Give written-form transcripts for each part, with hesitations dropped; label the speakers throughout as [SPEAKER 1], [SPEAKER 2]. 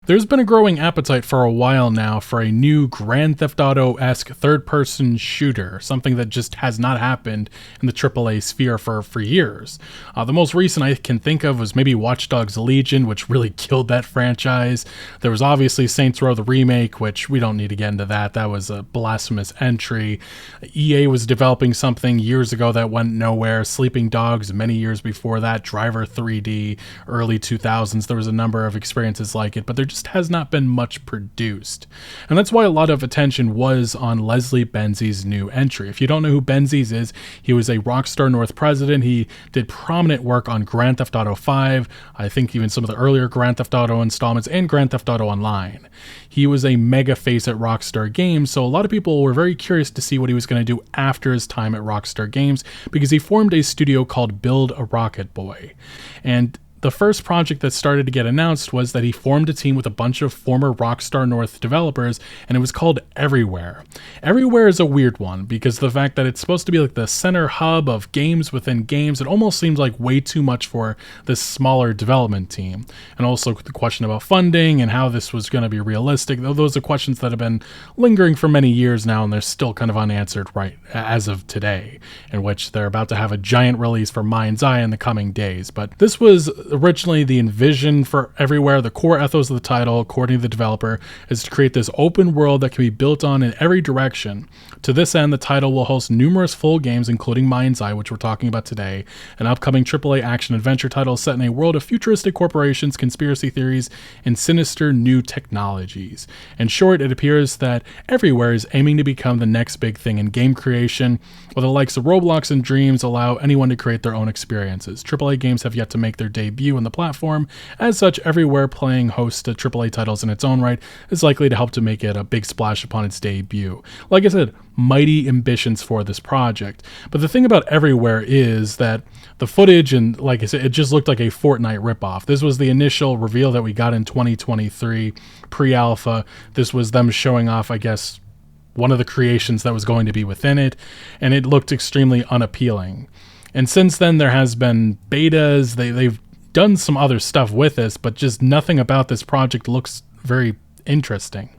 [SPEAKER 1] There's been a growing appetite for a while now for a new Grand Theft Auto-esque third-person shooter, something that just has not happened in the AAA sphere for years. The most recent I can think of was maybe Watch Dogs Legion, which really killed that franchise. There was obviously Saints Row the remake, which we don't need to get into that. That was a blasphemous entry. EA was developing something years ago that went nowhere. Sleeping Dogs many years before that. Driver 3D, early 2000s. There was a number of experiences like it, but there just has not been much produced. And that's why a lot of attention was on Leslie Benzie's new entry. If you don't know who Benzies is, he was a Rockstar North president. He did prominent work on Grand Theft Auto 5, I think even some of the earlier Grand Theft Auto installments, and Grand Theft Auto Online. He was a mega face at Rockstar Games, so a lot of people were very curious to see what he was going to do after his time at Rockstar Games, because he formed a studio called Build a Rocket Boy. And the first project that started to get announced was that he formed a team with a bunch of former Rockstar North developers, and it was called Everywhere. Everywhere is a weird one, because the fact that it's supposed to be like the center hub of games within games, it almost seems like way too much for this smaller development team. And also the question about funding and how this was going to be realistic, those are questions that have been lingering for many years now, and they're still kind of unanswered right as of today, in which they're about to have a giant release for MindsEye in the coming days. But this was originally the envision for Everywhere. The core ethos of the title, according to the developer, is to create this open world that can be built on in every direction. To this end, the title will host numerous full games, including MindsEye, which we're talking about today, an upcoming AAA action-adventure title set in a world of futuristic corporations, conspiracy theories, and sinister new technologies. In short, it appears that Everywhere is aiming to become the next big thing in game creation, while the likes of Roblox and Dreams allow anyone to create their own experiences. AAA games have yet to make their debut on the platform. As such, Everywhere playing host to AAA titles in its own right is likely to help to make it a big splash upon its debut. Like I said, mighty ambitions for this project. But the thing about Everywhere is that the footage, and like I said, it just looked like a Fortnite ripoff. This was the initial reveal that we got in 2023, pre-alpha. This was them showing off, I guess, one of the creations that was going to be within it, and it looked extremely unappealing. And since then, there has been betas. They've done some other stuff with this, but just nothing about this project looks very interesting.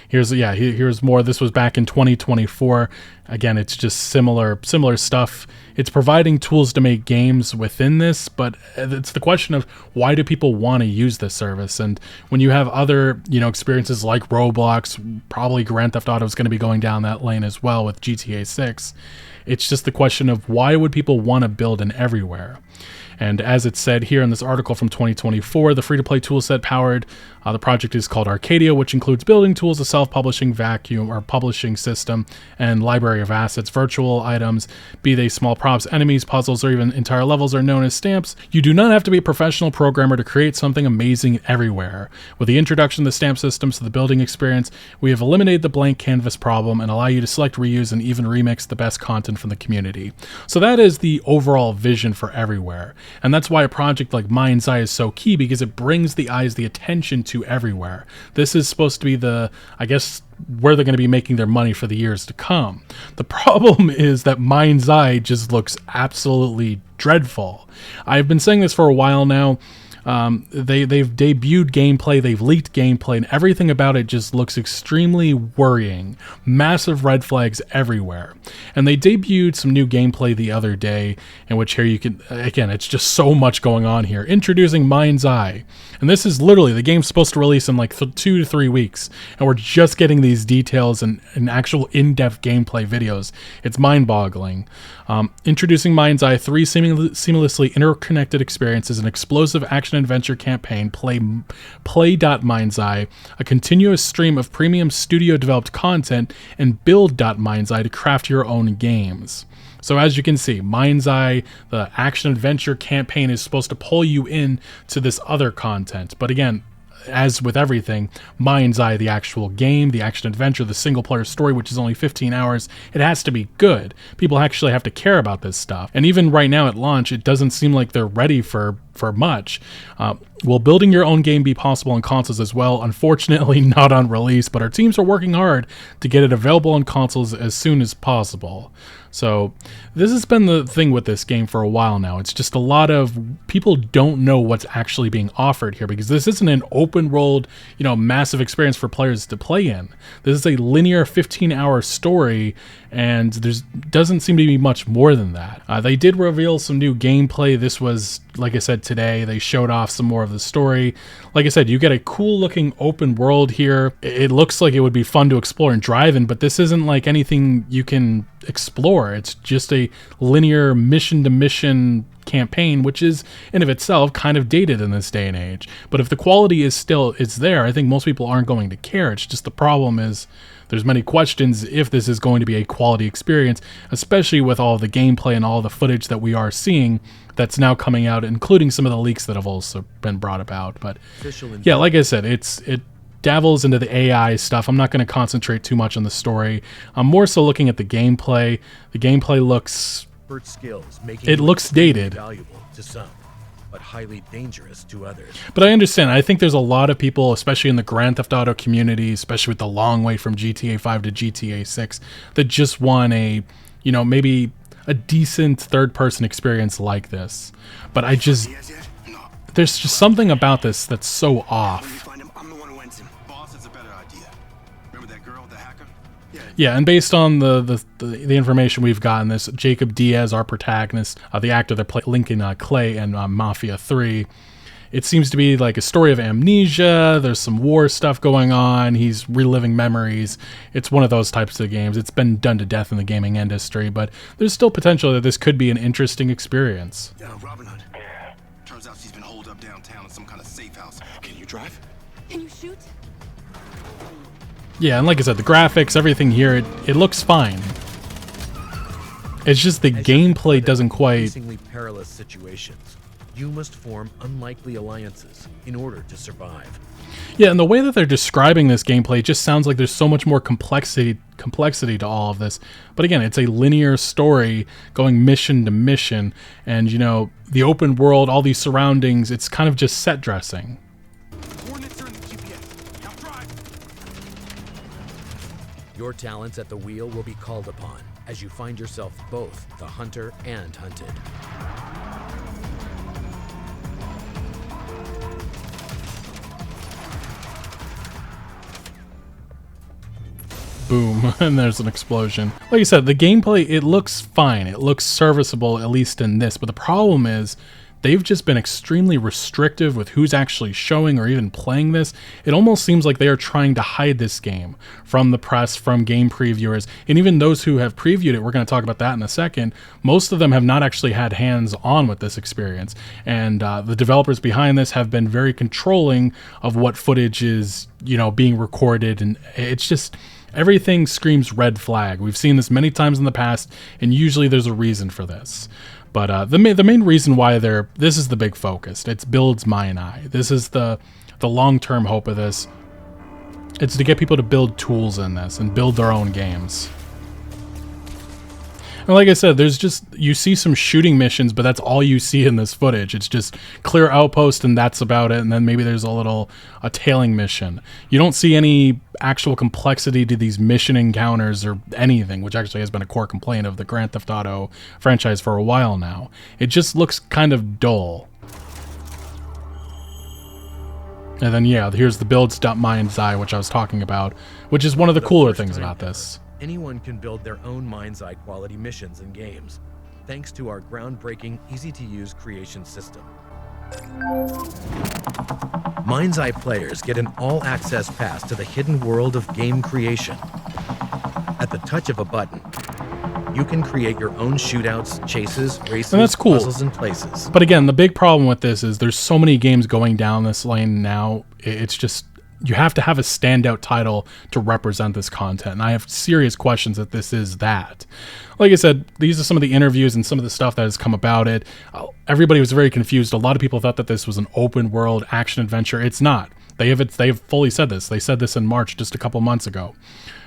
[SPEAKER 1] Here's more. This was back in 2024. Again, it's just similar stuff. It's providing tools to make games within this, but it's the question of why do people want to use this service? And when you have other, experiences like Roblox, probably Grand Theft Auto is going to be going down that lane as well with GTA 6. It's just the question of why would people want to build an Everywhere? And as it said here in this article from 2024, the free-to-play toolset powered the project is called Arcadia, which includes building tools, a self-publishing vacuum or publishing system, and library of assets. Virtual items, be they small props, enemies, puzzles, or even entire levels, are known as stamps. You do not have to be a professional programmer to create something amazing Everywhere. With the introduction of the stamp systems to the building experience, we have eliminated the blank canvas problem and allow you to select, reuse, and even remix the best content from the community. So that is the overall vision for Everywhere. And that's why a project like MindsEye is so key, because it brings the attention to Everywhere. This is supposed to be where they're going to be making their money for the years to come. The problem is that MindsEye just looks absolutely dreadful. I've been saying this for a while now. They've debuted gameplay, they've leaked gameplay, and everything about it just looks extremely worrying. Massive red flags everywhere. And they debuted some new gameplay the other day, in which here you can, again, it's just so much going on here. Introducing MindsEye. And this is literally, the game's supposed to release in like 2 to 3 weeks, and we're just getting these details and actual in-depth gameplay videos. It's mind-boggling. Introducing MindsEye, 3 seamlessly interconnected experiences, an explosive action-adventure campaign, Play.MindsEye, a continuous stream of premium studio-developed content, and Build.MindsEye to craft your own games. So as you can see, MindsEye, the action-adventure campaign, is supposed to pull you in to this other content. But again, as with everything, MindsEye, the actual game, the action-adventure, the single-player story, which is only 15 hours, it has to be good. People actually have to care about this stuff. And even right now at launch, it doesn't seem like they're ready for for much. Will building your own game be possible on consoles as well? Unfortunately, not on release, but our teams are working hard to get it available on consoles as soon as possible. So this has been the thing with this game for a while now. It's just a lot of people don't know what's actually being offered here, because this isn't an open world, massive experience for players to play in. This is a linear 15-hour story, and doesn't seem to be much more than that. They did reveal some new gameplay. This was, like I said, today. They showed off some more of the story. Like I said, you get a cool looking open world here. It looks like it would be fun to explore and drive in, but this isn't like anything you can explore. It's just a linear mission to mission campaign, which is in of itself kind of dated in this day and age. But if the quality is there, I think most people aren't going to care. It's just the problem is there's many questions if this is going to be a quality experience, especially with all the gameplay and all the footage that we are seeing that's now coming out, including some of the leaks that have also been brought about. But yeah, like I said, it dabbles into the AI stuff. I'm not going to concentrate too much on the story. I'm more so looking at the gameplay. The gameplay looks dated.
[SPEAKER 2] Valuable to some, but highly dangerous to others.
[SPEAKER 1] But I understand. I think there's a lot of people, especially in the Grand Theft Auto community, especially with the long way from GTA 5 to GTA 6, that just want a, maybe a decent third-person experience like this. But there's just something about this that's so off. Yeah, and based on the information we've gotten, this Jacob Diaz, our protagonist, the actor that played Lincoln Clay in Mafia 3, it seems to be like a story of amnesia. There's some war stuff going on. He's reliving memories. It's one of those types of games. It's been done to death in the gaming industry, but there's still potential that this could be an interesting experience.
[SPEAKER 3] Robin Hood. Yeah. Turns out she's been holed up downtown in some kind of safe house. Can you drive?
[SPEAKER 4] Can you shoot?
[SPEAKER 1] Yeah, and like I said, the graphics, everything here, it looks fine. It's just the gameplay doesn't quite...
[SPEAKER 2] Increasingly perilous situations. You must form unlikely alliances in order to survive.
[SPEAKER 1] Yeah, and the way that they're describing this gameplay, it just sounds like there's so much more complexity to all of this. But again, it's a linear story going mission to mission, and the open world, all these surroundings, it's kind of just set dressing.
[SPEAKER 2] Your talents at the wheel will be called upon as you find yourself both the hunter and hunted.
[SPEAKER 1] Boom, and there's an explosion. Like I said, the gameplay, it looks fine. It looks serviceable, at least in this. But the problem is, they've just been extremely restrictive with who's actually showing or even playing this. It almost seems like they are trying to hide this game from the press, from game previewers, and even those who have previewed it. We're going to talk about that in a second. Most of them have not actually had hands-on with this experience, and the developers behind this have been very controlling of what footage is, being recorded, and it's just... everything screams red flag. We've seen this many times in the past, and usually there's a reason for this. But the main reason why this is the big focus. It's builds MindsEye. This is the long-term hope of this. It's to get people to build tools in this and build their own games. And like I said, you see some shooting missions, but that's all you see in this footage. It's just clear outpost, and that's about it. And then maybe there's a tailing mission. You don't see any actual complexity to these mission encounters or anything, which actually has been a core complaint of the Grand Theft Auto franchise for a while now. It just looks kind of dull. And then, yeah, here's the builds.MindsEye, which I was talking about, which is one of the cooler things about this.
[SPEAKER 2] Anyone can build their own MindsEye quality missions and games, thanks to our groundbreaking, easy-to-use creation system. MindsEye players get an all-access pass to the hidden world of game creation. At the touch of a button, you can create your own shootouts, chases, races,
[SPEAKER 1] and that's cool.
[SPEAKER 2] Puzzles, and places.
[SPEAKER 1] But again, the big problem with this is there's so many games going down this lane now. It's just... you have to have a standout title to represent this content, and I have serious questions that this is that. Like I said, these are some of the interviews and some of the stuff that has come about it. Everybody was very confused. A lot of people thought that this was an open world action adventure. It's not. They've fully said this. They said this in March, just a couple months ago.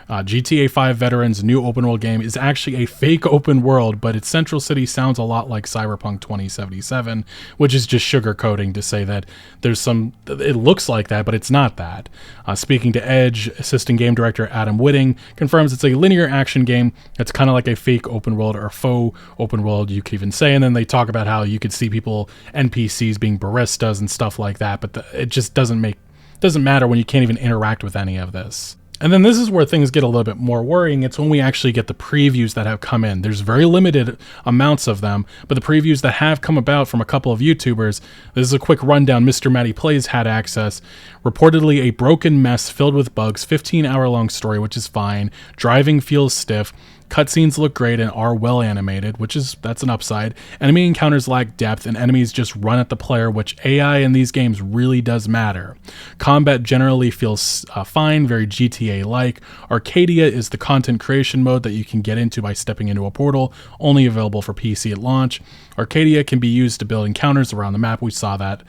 [SPEAKER 1] GTA 5 Veterans' new open world game is actually a fake open world, but its central city sounds a lot like Cyberpunk 2077, which is just sugarcoating to say that it looks like that, but it's not that. Speaking to Edge, assistant game director Adam Whitting confirms it's a linear action game that's kind of like a fake open world or faux open world, you could even say. And then they talk about how you could see people, NPCs being baristas and stuff like that, but it just doesn't matter when you can't even interact with any of this. And then this is where things get a little bit more worrying. It's when we actually get the previews that have come in. There's very limited amounts of them, but the previews that have come about from a couple of YouTubers, this is a quick rundown. Mr. Matty Plays had access. Reportedly a broken mess filled with bugs, 15-hour-long story, which is fine. Driving feels stiff. Cutscenes look great and are well animated, that's an upside. Enemy encounters lack depth and enemies just run at the player, which AI in these games really does matter. Combat generally feels fine, very GTA-like. Arcadia is the content creation mode that you can get into by stepping into a portal, only available for PC at launch. Arcadia can be used to build encounters around the map, we saw that.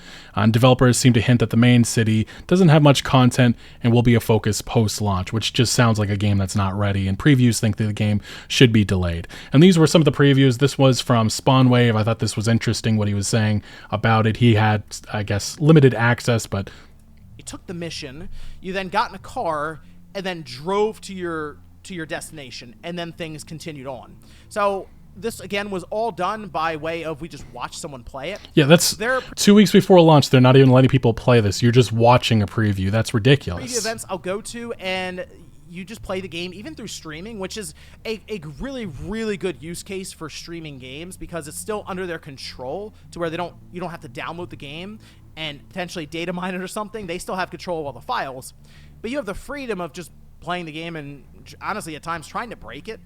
[SPEAKER 1] Developers seem to hint that the main city doesn't have much content and will be a focus post-launch, which just sounds like a game that's not ready, and previews think that the game should be delayed. And these were some of the previews. This was from Spawnwave. I thought this was interesting what he was saying about it. He had, I guess, limited access, but...
[SPEAKER 4] You took the mission, you then got in a car, and then drove to your destination, and then things continued on. So... this, again, was all done by way of we just watched someone play it.
[SPEAKER 1] Yeah, that's 2 weeks before launch. They're not even letting people play this. You're just watching a preview. That's ridiculous.
[SPEAKER 4] Preview events I'll go to, and you just play the game, even through streaming, which is a really, really good use case for streaming games because it's still under their control to where you don't have to download the game and potentially data mine it or something. They still have control of all the files. But you have the freedom of just playing the game and, honestly, at times trying to break it.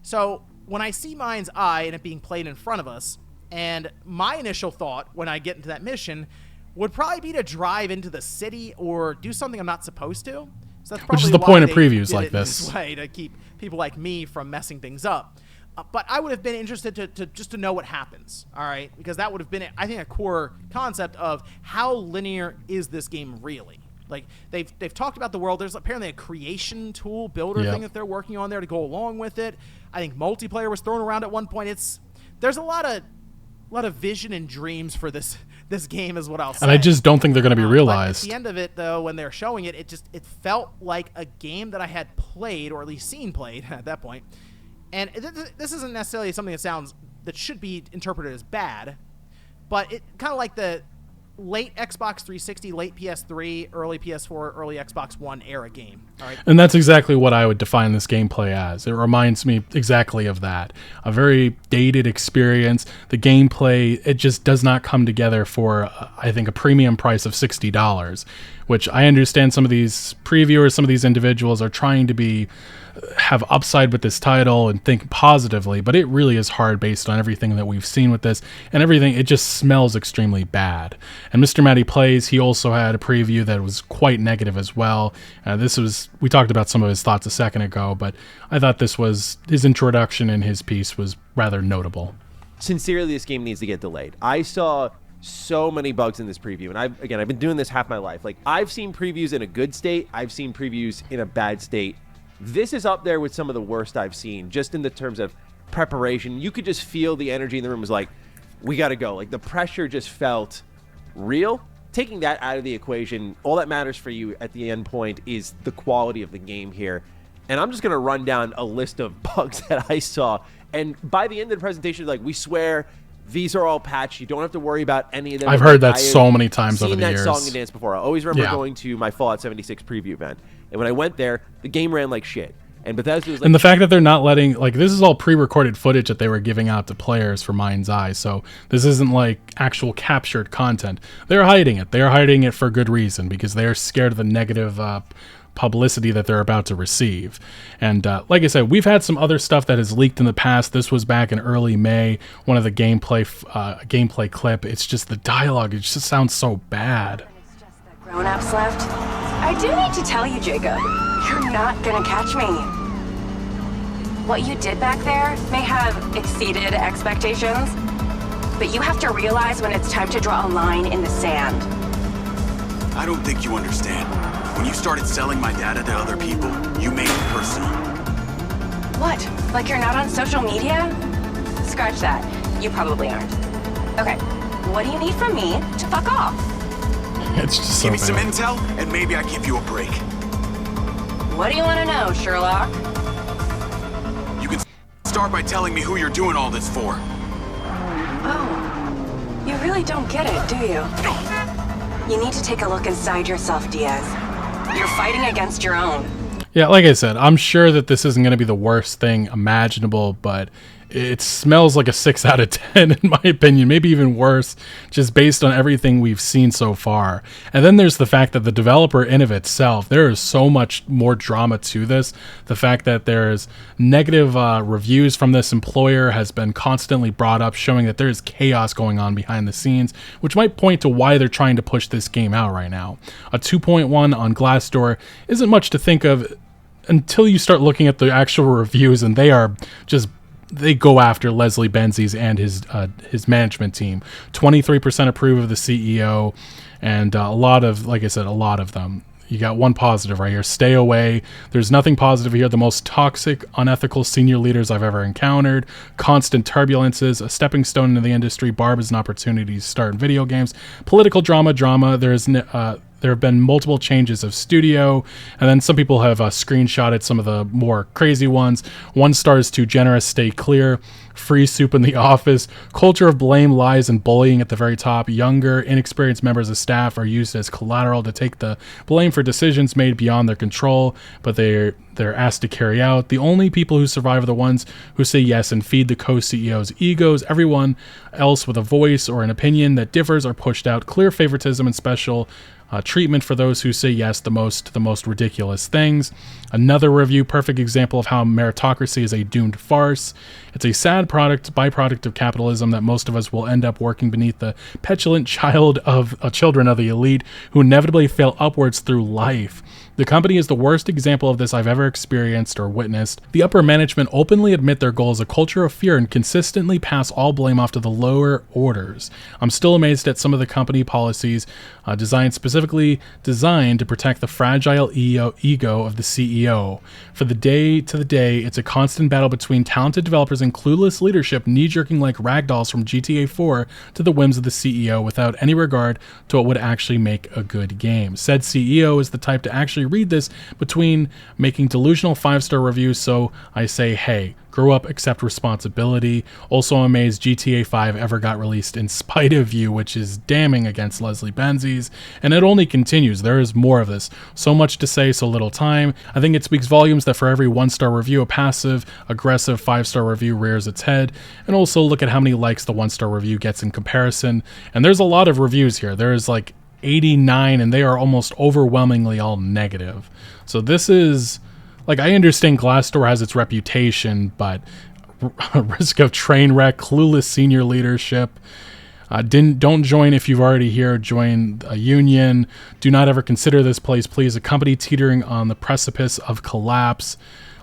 [SPEAKER 4] So... when I see MindsEye and it being played in front of us, and my initial thought when I get into that mission would probably be to drive into the city or do something I'm not supposed to. So that's probably
[SPEAKER 1] which is the point of previews like this.
[SPEAKER 4] Way to keep people like me from messing things up. But I would have been interested to know what happens, all right? Because that would have been, I think, a core concept of how linear is this game really? Like, they've talked about the world. There's apparently a creation tool builder thing that they're working on there to go along with it. I think multiplayer was thrown around at one point. There's a lot of vision and dreams for this game is what I'll say.
[SPEAKER 1] And I just don't think they're going to be realized.
[SPEAKER 4] But at the end of it, though, when they're showing it, it felt like a game that I had played, or at least seen played at that point. And this isn't necessarily something that should be interpreted as bad, but it kind of like the late Xbox 360, late PS3, early PS4, early Xbox One era game. All right.
[SPEAKER 1] And that's exactly what I would define this gameplay as. It reminds me exactly of that. A very dated experience. The gameplay, it just does not come together for, I think, a premium price of $60, which I understand some of these previewers, some of these individuals are trying to have upside with this title and think positively, but it really is hard based on everything that we've seen with this and everything. It just smells extremely bad. And Mr. Matty Plays, he also had a preview that was quite negative as well. We talked about some of his thoughts a second ago, but I thought his introduction and his piece was rather notable.
[SPEAKER 5] Sincerely, this game needs to get delayed. I saw so many bugs in this preview, and I've been doing this half my life. Like, I've seen previews in a good state, I've seen previews in a bad state. This is up there with some of the worst I've seen, just in the terms of preparation. You could just feel the energy in the room was like, we got to go. Like, the pressure just felt real. Taking that out of the equation, all that matters for you at the end point is the quality of the game here. And I'm just going to run down a list of bugs that I saw. And by the end of the presentation, like, we swear these are all patched. You don't have to worry about any of them.
[SPEAKER 1] I've heard that so many times over the years.
[SPEAKER 5] I've seen that song and dance before. I always remember going to my Fallout 76 preview event. And when I went there, the game ran like shit. And Bethesda was like...
[SPEAKER 1] And the fact that they're not letting... Like, this is all pre-recorded footage that they were giving out to players for MindsEye. So this isn't, like, actual captured content. They're hiding it. They're hiding it for good reason, because they're scared of the negative publicity that they're about to receive. And like I said, we've had some other stuff that has leaked in the past. This was back in early May, one of the gameplay clip. It's just the dialogue. It just sounds so bad.
[SPEAKER 6] It's just the grown-ups left. I do need to tell you, Jacob, you're not gonna catch me. What you did back there may have exceeded expectations, but you have to realize when it's time to draw a line in the sand.
[SPEAKER 3] I don't think you understand. When you started selling my data to other people, you made it personal.
[SPEAKER 6] What? Like you're not on social media? Scratch that. You probably aren't. Okay, what do you need from me to fuck off?
[SPEAKER 1] It's just so
[SPEAKER 3] Give me some
[SPEAKER 1] bad.
[SPEAKER 3] intel, and maybe I give you a break.
[SPEAKER 6] What do you want to know, Sherlock?
[SPEAKER 3] You can start by telling me who you're doing all this for.
[SPEAKER 6] Oh, you really don't get it, do you? You need to take a look inside yourself, Diaz. You're fighting against your own.
[SPEAKER 1] Yeah, like I said, I'm sure that this isn't going to be the worst thing imaginable, but it smells like a 6 out of 10 in my opinion, maybe even worse, just based on everything we've seen so far. And then there's the fact that the developer in of itself, there is so much more drama to this. The fact that there's negative reviews from this employer has been constantly brought up, showing that there's chaos going on behind the scenes, which might point to why they're trying to push this game out right now. A 2.1 on Glassdoor isn't much to think of until you start looking at the actual reviews, and they go after Leslie Benzies and his management team. 23% approve of the CEO, and a lot of, like I said, a lot of them. You got one positive right here. Stay away. There's nothing positive here. The most toxic, unethical senior leaders I've ever encountered. Constant turbulences. A stepping stone into the industry. Barb is an opportunity to start in video games. Political drama. There have been multiple changes of studio, and then some people have screenshotted some of the more crazy ones. 1 star is too generous, stay clear. Free soup in the office. Culture of blame, lies, and bullying at the very top. Younger, inexperienced members of staff are used as collateral to take the blame for decisions made beyond their control, but they're asked to carry out. The only people who survive are the ones who say yes and feed the co-CEO's egos. Everyone else with a voice or an opinion that differs are pushed out. Clear favoritism and special treatment for those who say yes the most ridiculous things. Another review, perfect example of how meritocracy is a doomed farce. It's a sad byproduct of capitalism that most of us will end up working beneath the petulant children of the elite who inevitably fail upwards through life. The company is the worst example of this I've ever experienced or witnessed. The upper management openly admit their goal is a culture of fear and consistently pass all blame off to the lower orders. I'm still amazed at some of the company policies specifically designed to protect the fragile ego of the CEO. For the day to the day, it's a constant battle between talented developers and clueless leadership knee-jerking like ragdolls from GTA 4 to the whims of the CEO without any regard to what would actually make a good game. Said CEO is the type to actually read this between making delusional 5-star reviews, so I say, hey, grow up, accept responsibility. Also, I'm amazed GTA 5 ever got released in spite of you, which is damning against Leslie Benzies, and it only continues. There is more of this. So much to say, so little time. I think it speaks volumes that for every 1-star review, a passive, aggressive 5-star review rears its head. And also look at how many likes the 1-star review gets in comparison. And there's a lot of reviews here. There is like 89, and they are almost overwhelmingly all negative. So this is, like, I understand Glassdoor has its reputation, but risk of train wreck, clueless senior leadership. Don't join if you've already here. Join a union. Do not ever consider this place, please. A company teetering on the precipice of collapse.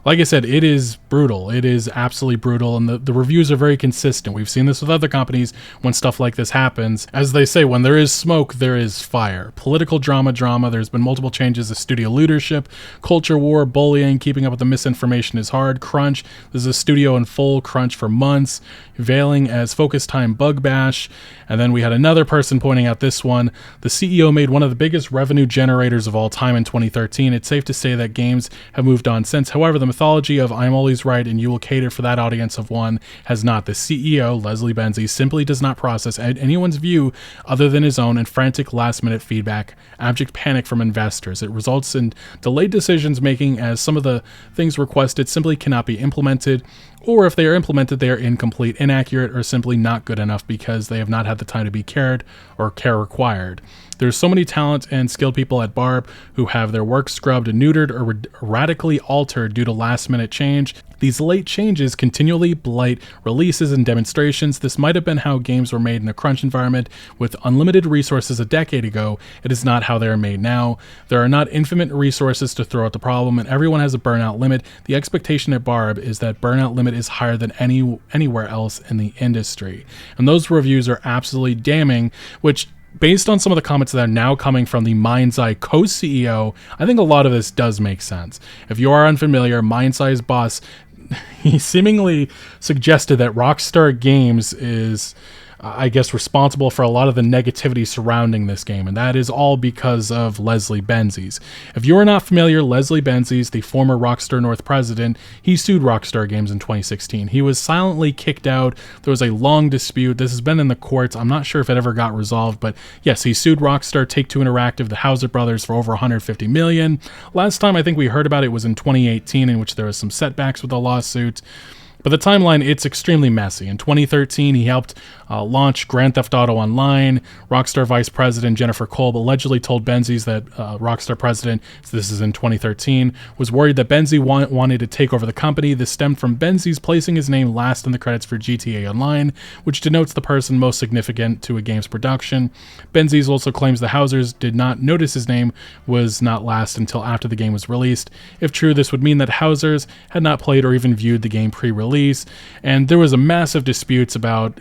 [SPEAKER 1] Like I said, it is brutal. It is absolutely brutal, and the reviews are very consistent. We've seen this with other companies when stuff like this happens. As they say, when there is smoke, there is fire. Political drama. There's been multiple changes of studio leadership, culture war, bullying, keeping up with the misinformation is hard. Crunch. This is a studio in full crunch for months, veiling as focus time bug bash. And then we had another person pointing out this one. The CEO made one of the biggest revenue generators of all time in 2013. It's safe to say that games have moved on since. However, the mythology of I'm always right and you will cater for that audience of one has not. The CEO, Leslie Benzies, simply does not process anyone's view other than his own, and frantic last-minute feedback, abject panic from investors. It results in delayed decisions making, as some of the things requested simply cannot be implemented, or if they are implemented, they are incomplete, inaccurate, or simply not good enough because they have not had the time to be cared or care required. There's so many talent and skilled people at Barb who have their work scrubbed and neutered or radically altered due to last-minute change. These late changes continually blight releases and demonstrations. This might have been how games were made in a crunch environment with unlimited resources a decade ago. It is not how they are made now. There are not infinite resources to throw at the problem, and everyone has a burnout limit. The expectation at Barb is that burnout limit is higher than anywhere else in the industry. And those reviews are absolutely damning, which based on some of the comments that are now coming from the MindsEye co-CEO, I think a lot of this does make sense. If you are unfamiliar, MindsEye's boss, he seemingly suggested that Rockstar Games is, I guess, responsible for a lot of the negativity surrounding this game, and that is all because of Leslie Benzies. If you are not familiar, Leslie Benzies, the former Rockstar North president, he sued Rockstar Games in 2016. He was silently kicked out. There was a long dispute. This has been in the courts. I'm not sure if it ever got resolved, but yes, he sued Rockstar, Take-Two Interactive, the Hauser brothers for over $150 million. Last time I think we heard about it was in 2018, in which there was some setbacks with the lawsuit. But the timeline, it's extremely messy. In 2013, he helped launch Grand Theft Auto Online. Rockstar Vice President Jennifer Kolb allegedly told Benzies that Rockstar President, so this is in 2013, was worried that Benzies wanted to take over the company. This stemmed from Benzies placing his name last in the credits for GTA Online, which denotes the person most significant to a game's production. Benzies also claims the Hausers did not notice his name was not last until after the game was released. If true, this would mean that Hausers had not played or even viewed the game pre-release, and there was a massive disputes about,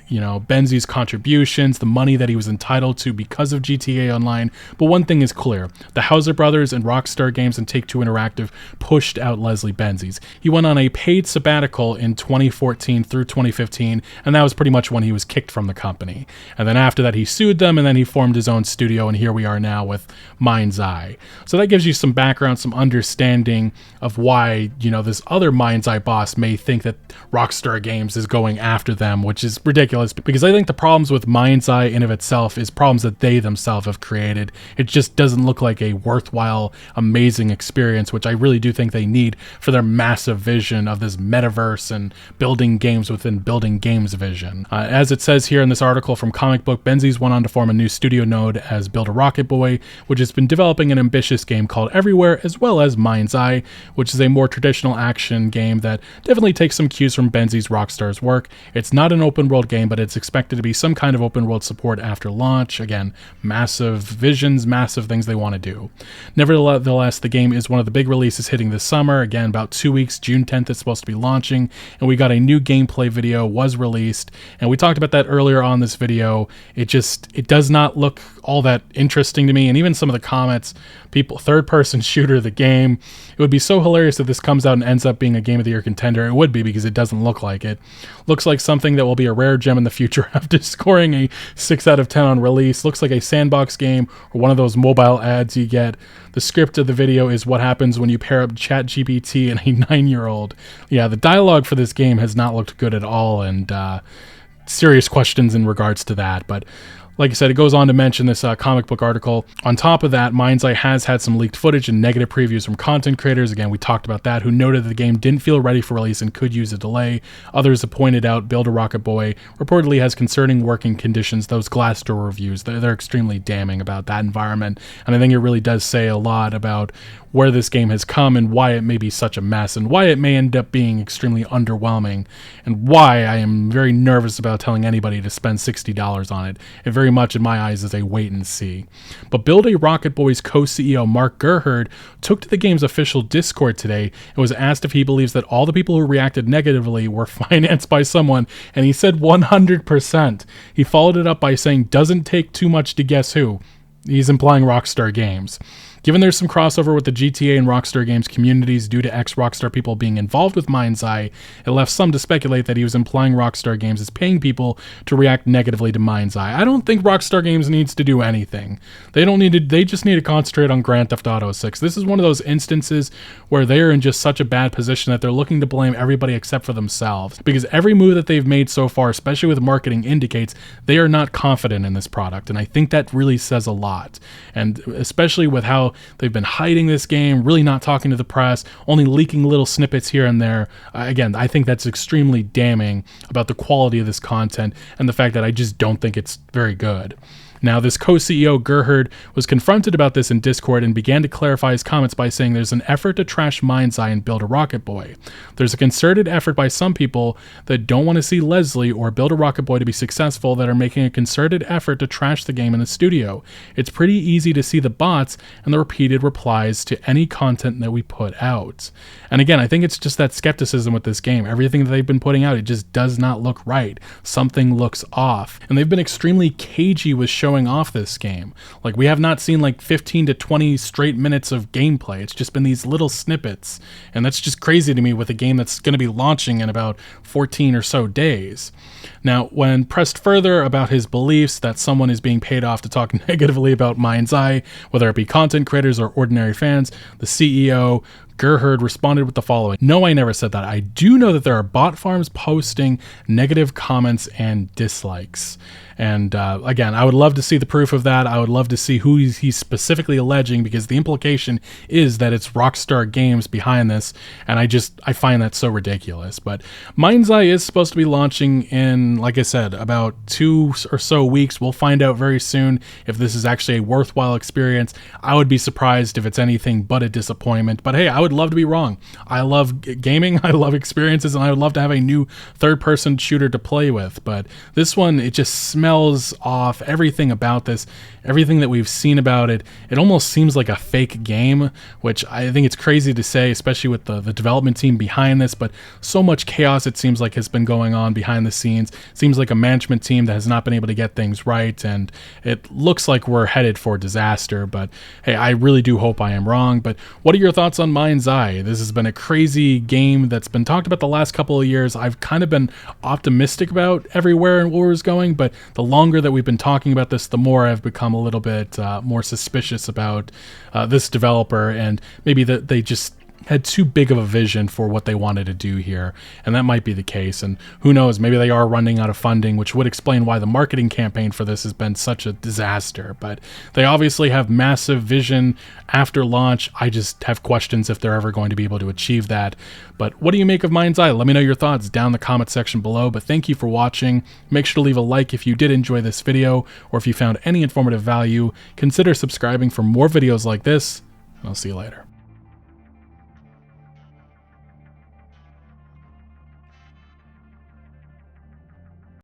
[SPEAKER 1] Benzies' contributions, the money that he was entitled to because of GTA Online. But one thing is clear: the Hauser brothers and Rockstar Games and Take-Two Interactive pushed out Leslie Benzies. He went on a paid sabbatical in 2014 through 2015, and that was pretty much when he was kicked from the company. And then after that, he sued them, and then he formed his own studio, and here we are now with MindsEye. So that gives you some background, some understanding of why, this other MindsEye boss may think that Rockstar Games is going after them, which is ridiculous, because I think the problems with MindsEye in of itself is problems that they themselves have created. It just doesn't look like a worthwhile, amazing experience, which I really do think they need for their massive vision of this metaverse and building games within building games vision. As it says here in this article from Comic Book, Benzies went on to form a new studio node as Build a Rocket Boy, which has been developing an ambitious game called Everywhere, as well as MindsEye, which is a more traditional action game that definitely takes some cues from Benzies' Rockstar's work. It's not an open world game, but it's expected to be some kind of open world support after launch. Again, massive visions, massive things they want to do. Nevertheless, the game is one of the big releases hitting this summer. Again, about 2 weeks, June 10th it's supposed to be launching, and we got a new gameplay video was released, and we talked about that earlier on this video. It does not look all that interesting to me, and even some of the comments, people, third-person shooter, the game, it would be so hilarious if this comes out and ends up being a Game of the Year contender. It would be, because it doesn't look like it. Looks like something that will be a rare gem in the future after scoring a 6 out of 10 on release. Looks like a sandbox game or one of those mobile ads you get. The script of the video is what happens when you pair up ChatGPT and a 9-year-old. Yeah, the dialogue for this game has not looked good at all, and serious questions in regards to that, but like I said, it goes on to mention this comic book article. On top of that, MindsEye has had some leaked footage and negative previews from content creators. Again, we talked about that, who noted that the game didn't feel ready for release and could use a delay. Others have pointed out Build a Rocket Boy reportedly has concerning working conditions. Those Glassdoor reviews, they're extremely damning about that environment, and I think it really does say a lot about where this game has come and why it may be such a mess and why it may end up being extremely underwhelming and why I am very nervous about telling anybody to spend $60 on it. It very much, in my eyes, is a wait and see. But Build a Rocket Boy's co-CEO Mark Gerhard took to the game's official Discord today and was asked if he believes that all the people who reacted negatively were financed by someone, and he said 100%. He followed it up by saying, "Doesn't take too much to guess who." He's implying Rockstar Games. Given there's some crossover with the GTA and Rockstar Games communities due to ex-Rockstar people being involved with MindsEye, it left some to speculate that he was implying Rockstar Games is paying people to react negatively to MindsEye. I don't think Rockstar Games needs to do anything. They just need to concentrate on Grand Theft Auto 6. This is one of those instances where they are in just such a bad position that they're looking to blame everybody except for themselves. Because every move that they've made so far, especially with marketing, indicates they are not confident in this product. And I think that really says a lot. And especially with how they've been hiding this game, really not talking to the press, only leaking little snippets here and there. Again, I think that's extremely damning about the quality of this content and the fact that I just don't think it's very good. Now, this co-CEO Gerhard was confronted about this in Discord and began to clarify his comments by saying there's an effort to trash MindsEye and Build a Rocket Boy. There's a concerted effort by some people that don't want to see Leslie or Build a Rocket Boy to be successful that are making a concerted effort to trash the game in the studio. It's pretty easy to see the bots and the repeated replies to any content that we put out. And again, I think it's just that skepticism with this game. Everything that they've been putting out, it just does not look right. Something looks off. And they've been extremely cagey with showing showing off this game. Like, we have not seen like 15 to 20 straight minutes of gameplay. It's just been these little snippets, and that's just crazy to me with a game that's going to be launching in about 14 or so days. Now, when pressed further about his beliefs that someone is being paid off to talk negatively about MindsEye, whether it be content creators or ordinary fans, the CEO Gerhard responded with the following: "No, I never said that. I do know that there are bot farms posting negative comments and dislikes." And again, I would love to see the proof of that. I would love to see who he's specifically alleging, because the implication is that it's Rockstar Games behind this, and I find that so ridiculous. But MindsEye is supposed to be launching in, like I said, about 2 or so weeks. We'll find out very soon if this is actually a worthwhile experience. I would be surprised if it's anything but a disappointment. But hey, I would love to be wrong. I love gaming, I love experiences, and I would love to have a new third-person shooter to play with. But this one, it just smells off. Everything about this, everything that we've seen about it, it almost seems like a fake game, which I think it's crazy to say, especially with the development team behind this. But so much chaos, it seems like, has been going on behind the scenes. Seems like a management team that has not been able to get things right, and it looks like we're headed for disaster. But hey, I really do hope I am wrong. But what are your thoughts on MindsEye? This has been a crazy game that's been talked about the last couple of years. I've kind of been optimistic about everywhere and where it's going, but the longer that we've been talking about this, the more I've become a little bit more suspicious about this developer, and maybe that they just had too big of a vision for what they wanted to do here, and that might be the case. And who knows, maybe they are running out of funding, which would explain why the marketing campaign for this has been such a disaster. But they obviously have massive vision after launch. I just have questions if they're ever going to be able to achieve that. But what do you make of MindsEye? Let me know your thoughts down in the comment section below. But thank you for watching. Make sure to leave a like if you did enjoy this video, or if you found any informative value. Consider subscribing for more videos like this, and I'll see you later.